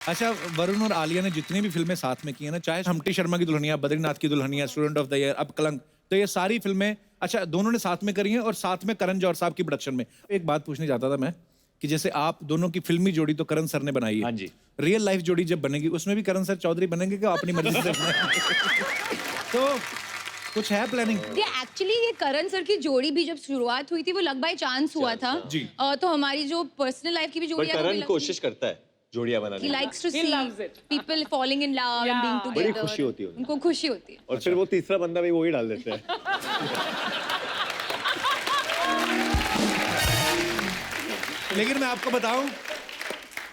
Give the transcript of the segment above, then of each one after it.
अच्छा, वरुण और आलिया ने जितनी भी फिल्में साथ में की है ना, चाहे हम्टी शर्मा की दुल्हनिया, बद्रीनाथ की Dulhania, student of the year, अब कलंक, तो ये सारी फिल्में अच्छा दोनों ने साथ में करी हैं और साथ में करण जौहर साहब की प्रोडक्शन में। एक बात पूछनी चाहता था मैं कि जैसे आप दोनों की फिल्मी जोड़ी तो करण सर ने बनाई है, हाँ जी। रियल लाइफ जोड़ी जब बनेगी उसमें भी करण सर चौधरी बनेंगे कि अपनी मर्जी से तो कुछ है प्लानिंग? ये एक्चुअली ये करण सर की जोड़ी भी जब शुरुआत हुई थी वो लक बाय चांस हुआ था जी। तो हमारी जो पर्सनल लाइफ की भी जोड़ी पर है वो भी करण कोशिश करता है जोड़ियां बनाने he की। likes to He see loves it. people falling in love and being Yeah. together. बड़ी खुशी होती है उन्हें। उनको खुशी होती है। और फिर वो तीसरा बंदा भी वही डाल देते हैं। लेकिन मैं आपको बताऊं,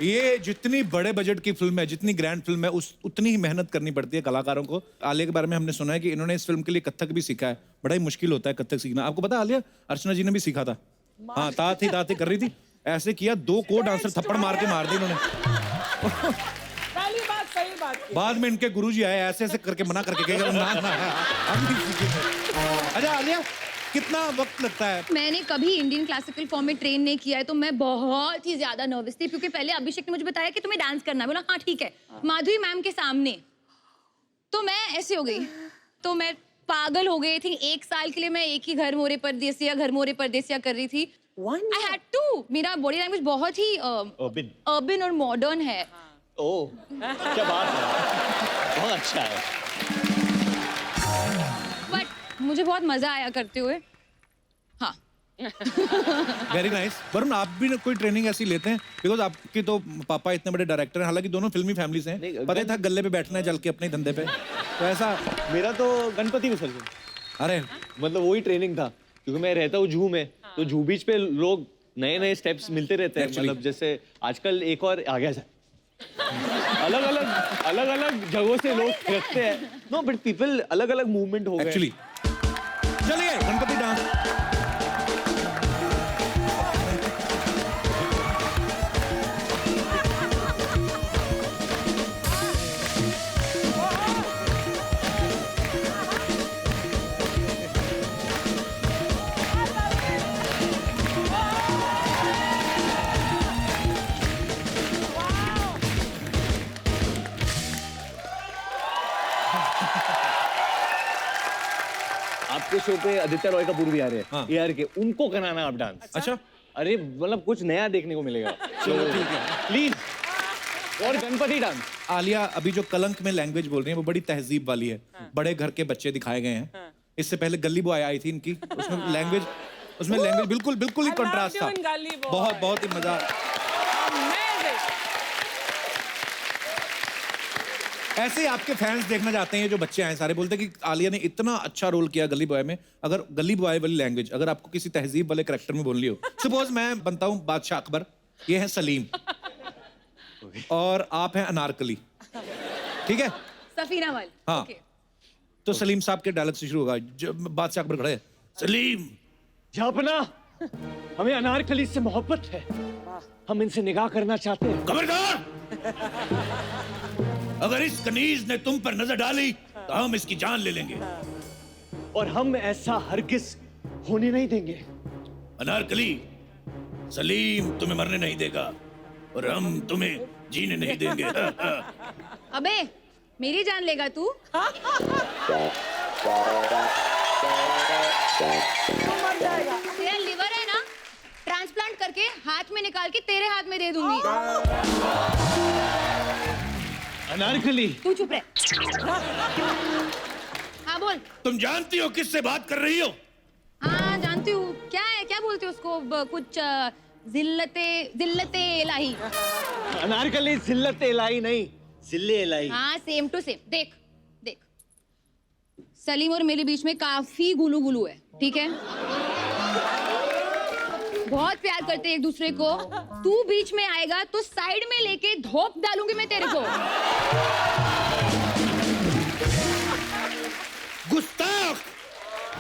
ये जितनी बड़े बजट की फिल्म है, जितनी ग्रैंड फिल्म है, उतनी ही मेहनत करनी पड़ती है कलाकारों को। आलिया के बारे में हमने सुना है कि इन्होंने इस फिल्म के लिए कथक भी सीखा है। बड़ा ही मुश्किल होता है कथक सीखना। आपको पता है आलिया, अर्चना जी ने भी सीखा था। हाँ, ताती कर रही थी, ऐसे किया, 2 को डांसर थप्पड़ मार के मार दी इन्होंने। पहली बात सही बात की। बाद में इनके गुरुजी आए, ऐसे ऐसे करके मना करके गए, ना ना हम नहीं सीखेंगे। अच्छा आलिया, कितना वक्त लगता है? मैंने कभी इंडियन क्लासिकल फॉर्म में ट्रेन नहीं किया है तो मैं बहुत ही ज्यादा नर्वस थी क्योंकि पहले अभिषेक ने मुझे बताया कि तुम्हें डांस करना है। बोला हाँ ठीक है, माधुरी मैम के सामने। तो मैं ऐसे हो गई, तो मैं पागल हो गई थी। 1 साल के लिए मैं एक ही घर मोरे परदेसिया कर रही थी। I had to। मेरा बॉडी लैंग्वेज बहुत ही अर्बन और मॉडर्न है। ओह, क्या बात है, बहुत अच्छा है। बट मुझे बहुत मजा आया करते हुए। हाँ। Very nice. वरुण, आप भी कोई ट्रेनिंग ऐसी लेते हैं? बिकॉज आपके तो पापा इतने बड़े डायरेक्टर हैं, हालांकि दोनों फिल्मी फैमिली से हैं। पता ही था गले पे बैठना है जल के अपने धंधे पे, तो ऐसा। मेरा तो गणपति विसर्जन, अरे मतलब वही ट्रेनिंग था, क्योंकि मैं रहता हूँ जूहू में, तो जूहू बीच पे लोग नए नए स्टेप्स मिलते रहते हैं। मतलब जैसे आजकल एक और आ गया है, अलग अलग जगहों से लोग रखते हैं। नो बट पीपल अलग अलग मूवमेंट हो गए एक्चुअली। चलिए गणपति डांस। आपके शो पे आदित्य रॉय कपूर भी आ रहे हैं। हाँ। AR के, उनको कराना आप डांस। अच्छा, अरे मतलब कुछ नया देखने को मिलेगा। चलो ठीक है। प्लीज। और गणपति डांस। आलिया अभी जो कलंक में लैंग्वेज बोल रही है वो बड़ी तहजीब वाली है। बड़े घर के बच्चे दिखाए गए हैं। इससे पहले गली बॉय आई थी इनकी, उसमें लैंग्वेज बिल्कुल ही I contrast loved you in था। Gully Boy. बहुत ही मजा। Amazing. ऐसे ही आपके फैंस देखना चाहते हैं, जो बच्चे आए सारे बोलते हैं कि आलिया ने इतना अच्छा रोल किया गली बॉय में। अगर गली बॉय वाली लैंग्वेज अगर आपको किसी तहजीब वाले कैरेक्टर में बोलनी हो, सपोज मैं बनता हूँ बादशाह अकबर, ये है सलीम और आप हैं अनारकली, ठीक है? सफीना वाल। हाँ। Okay. तो सलीम साहब के डायलॉग से शुरू होगा। जब बादशाह अकबर खड़े हैं, सलीम, जापना, हमें अनारकली से मोहब्बत है, हम इनसे निकाह करना चाहते हैं। खबरदार, अगर इस कनीज ने तुम पर नजर डाली तो हम इसकी जान ले लेंगे। और हम ऐसा हरगिज होने नहीं देंगे। अनारकली, सलीम तुम्हें मरने नहीं देगा और हम तुम्हें जीने नहीं देंगे। अबे मेरी जान लेगा तू? तेरा लिवर है ना, ट्रांसप्लांट करके हाथ में निकाल के तेरे हाथ में दे दूंगी। अनारकली, तू चुप रह। हाँ बोल। तुम जानती हो किससे बात कर रही हो? हाँ जानती हूँ। क्या है, क्या बोलते हो उसको? कुछ जिल्लते इलाही। अनारकली जिल्लत इलाही नहीं, जिल्ले इलाही। हाँ सेम टू सेम। देख देख, सलीम और मेरे बीच में काफी गुलू है, ठीक है? बहुत प्यार करते हैं एक दूसरे को। तू बीच में आएगा तो साइड में लेके धोप डालूंगी मैं तेरे को। गुस्ताख!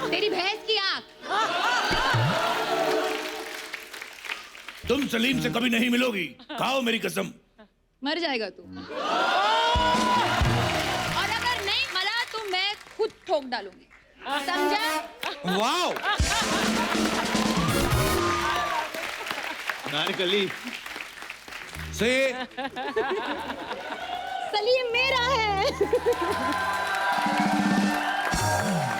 तेरी भैंस की आंख। तुम सलीम से कभी नहीं मिलोगी, खाओ मेरी कसम। मर जाएगा तू। और अगर नहीं मरा तो मैं खुद ठोक डालूंगी, समझा? वाओ! अनारकली, से सलीम मेरा है।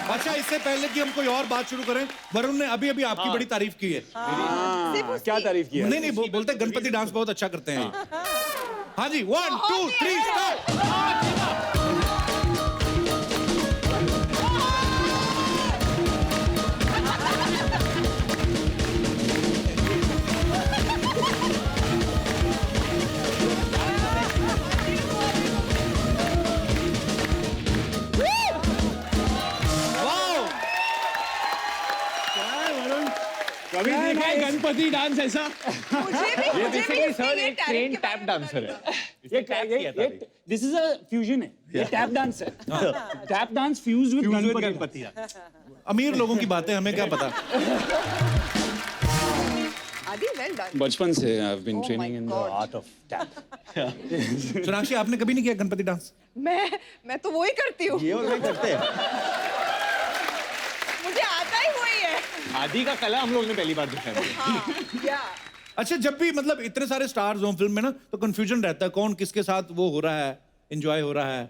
अच्छा, इससे पहले कि हम कोई और बात शुरू करें, वरुण ने अभी अभी आपकी बड़ी तारीफ की है। क्या तारीफ की है? नहीं बोलते हैं गणपति डांस बहुत अच्छा करते हैं। हाँ जी, 1 2 3 स्टार्ट। कभी देखा है गणपति डांस ऐसा? ये बेसिकली सर एक ट्रेन टैप डांसर है। ये दिस इज अ फ्यूजन है। ये टैप डांस है। Tap dance fused with Ganpati. अमीर लोगों की बातें हमें क्या पता। आदि वेल डन। बचपन से I have been training in the art of tap. Sonakshi, आपने कभी नहीं किया गणपति डांस? मैं तो वो ही करती हूँ। ये और मैं करते हैं। मुझे आता ही वही है। आदि का कला हम लोग ने पहली बार देखा है। क्या? अच्छा, जब भी मतलब इतने सारे स्टार्स हों फिल्म में ना, तो कंफ्यूजन रहता है कौन किसके साथ वो हो रहा है, एंजॉय हो रहा है।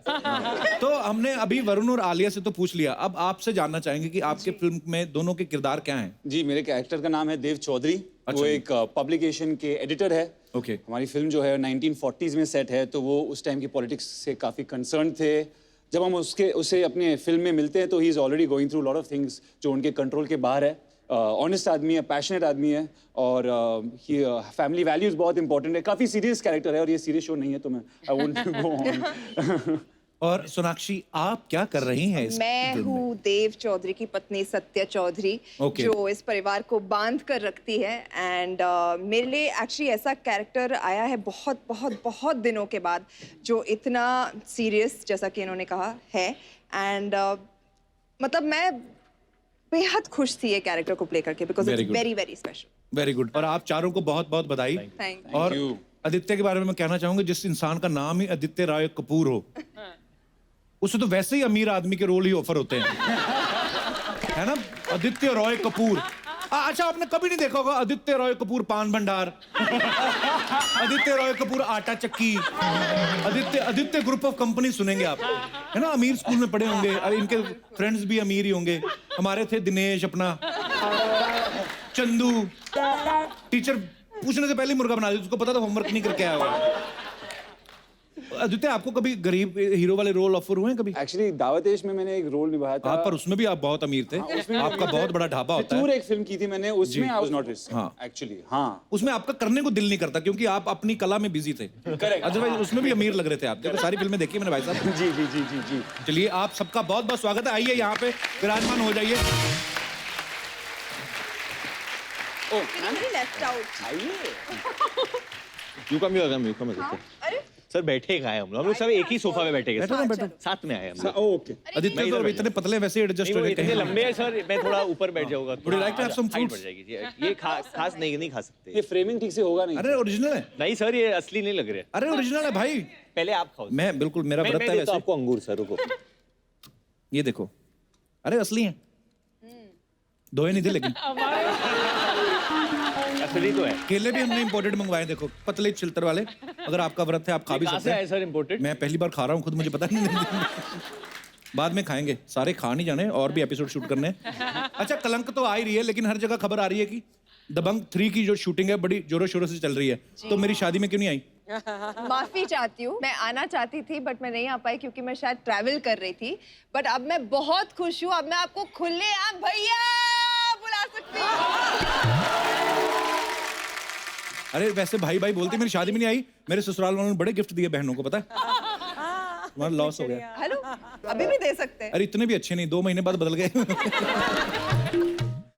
तो हमने अभी वरुण और आलिया से तो पूछ लिया, अब आपसे जानना चाहेंगे कि आपके फिल्म में दोनों के किरदार क्या हैं? जी, मेरे कैरेक्टर का नाम है देव चौधरी। अच्छा वो जी। एक पब्लिकेशन के एडिटर है। ओके। हमारी फिल्म जो है 1940s में सेट है, तो वो उस टाइम की पॉलिटिक्स से काफी कंसर्न थे। जब हम उसे अपने फिल्म में मिलते हैं तो he is already going through lot of things जो उनके कंट्रोल के बाहर है। ऑनेस्ट आदमी है, पैशनेट आदमी है, और फैमिली वैल्यूज बहुत इंपॉर्टेंट है। काफी सीरियस कैरेक्टर है, और ये सीरियस शो नहीं है तो मैं आई वोंट गो ऑन। और सोनाक्षी, आप क्या कर रही हैं इस मैं फिल्म में? हूँ देव चौधरी की पत्नी सत्या चौधरी, Okay. जो इस परिवार को बांध कर रखती है। एंड मेरे लिए एक्चुअली ऐसा कैरेक्टर आया है बहुत बहुत बहुत दिनों के बाद, जो इतना सीरियस, जैसा कि इन्होंने कहा है। एंड मतलब मैं बेहद खुश थी ये कैरेक्टर को प्ले करके, because Very it's good. Very very special. Very good. और आप चारों को बहुत बहुत बधाई। Thank और you. आदित्य के बारे में मैं कहना चाहूंगा, जिस इंसान का नाम ही आदित्य राय कपूर हो, उसे तो वैसे ही अमीर आदमी के रोल ही ऑफर होते हैं, है ना? आदित्य रॉय कपूर। अच्छा, आपने कभी नहीं देखा होगा आदित्य रॉय कपूर पान भंडार, आदित्य रॉय कपूर आटा चक्की, आदित्य ग्रुप ऑफ कंपनी सुनेंगे आप, है ना? अमीर स्कूल में पढ़े होंगे, और इनके फ्रेंड्स भी अमीर ही होंगे। हमारे थे दिनेश, अपना चंदू, टीचर पूछने से पहले ही मुर्गा बना दिया, उसको पता था होमवर्क नहीं करके आया होगा। आदित्य, आपको कभी गरीब हीरो वाले रोल ऑफर हुए हैं कभी? एक्चुअली दावतेश में मैंने एक रोल निभाया था। आप, पर उसमें भी आप बहुत अमीर थे, आपका बहुत बड़ा ढाबा होता टूर है। एक फिल्म की थी मैंने, उसमें आई वाज नॉट हाँ। एक्चुअली। हाँ, उसमें आपका करने को दिल नहीं करता, क्योंकि आप अपनी कला में बिजी थे। Correct. अदरवाइज उसमें भी अमीर लग रहे थे आप। देखो, सारी फिल्में देखी मैंने भाई साहब। जी जी जी जी जी। चलिए, आप सबका बहुत बहुत स्वागत है। आइए यहाँ पे विराजमान हो जाइए। Left out. आइए। यू कम अरे सर, बैठे कहाँ हैं हम लोग सब एक ही सोफा में बैठे बैठो ना, बैठो। साथ में आए हम लोग। ओके। आदित्य मैं तो इधर इतने पतले वैसे एडजस्ट नहीं, हो वो गए इतने कहीं। लंबे हैं सर, मैं थोड़ा ऊपर बैठ जाऊंगा। Would you like to have some height fruits? बढ़ जाएगी। ये खास नहीं खा सकते। ये फ्रेमिंग ठीक से होगा नहीं। अरे ओरिजिनल है, नहीं सर, ये असली नहीं लग रहे। अरे ओरिजिनल है भाई। पहले आप खाओ। मैं बिल्कुल, मेरा मैं व्रत है देता वैसे। हूं आपको अंगूर सर, रुको। ये देखो, अरे असली हैं। धोए नहीं थे लेकिन। असली तो है। केले भी हमने इंपोर्टेड मंगवाए, देखो पतले छिलतर वाले। अगर आपका व्रत है आप खा भी कहाँ सकते से आए हैं। Sir imported? मैं पहली बार खा रहा हूँ खुद, मुझे पता नहीं। बाद में खाएंगे, सारे खा नहीं जाने, और भी एपिसोड शूट करने हैं। अच्छा, कलंक तो आ ही रही है, लेकिन हर जगह खबर आ रही है कि दबंग 3 की जो शूटिंग है बड़ी जोरों शोरों से चल रही है। तो मेरी शादी में क्यों नहीं आई? माफी चाहती हूँ, मैं आना चाहती थी बट मैं नहीं आ पाई क्योंकि मैं शायद ट्रैवल कर रही थी। बट अब मैं बहुत खुश हूँ, अब मैं आपको खुलेआम भैया बुला सकती हूँ। अरे वैसे भाई भाई बोलती, मेरी शादी में नहीं आई। मेरे ससुराल वालों ने बड़े गिफ्ट दिए बहनों को, पता है? तुम्हारा लॉस हो गया। हेलो, अभी भी दे सकते हैं। अरे इतने भी अच्छे नहीं, 2 महीने बाद बदल गए।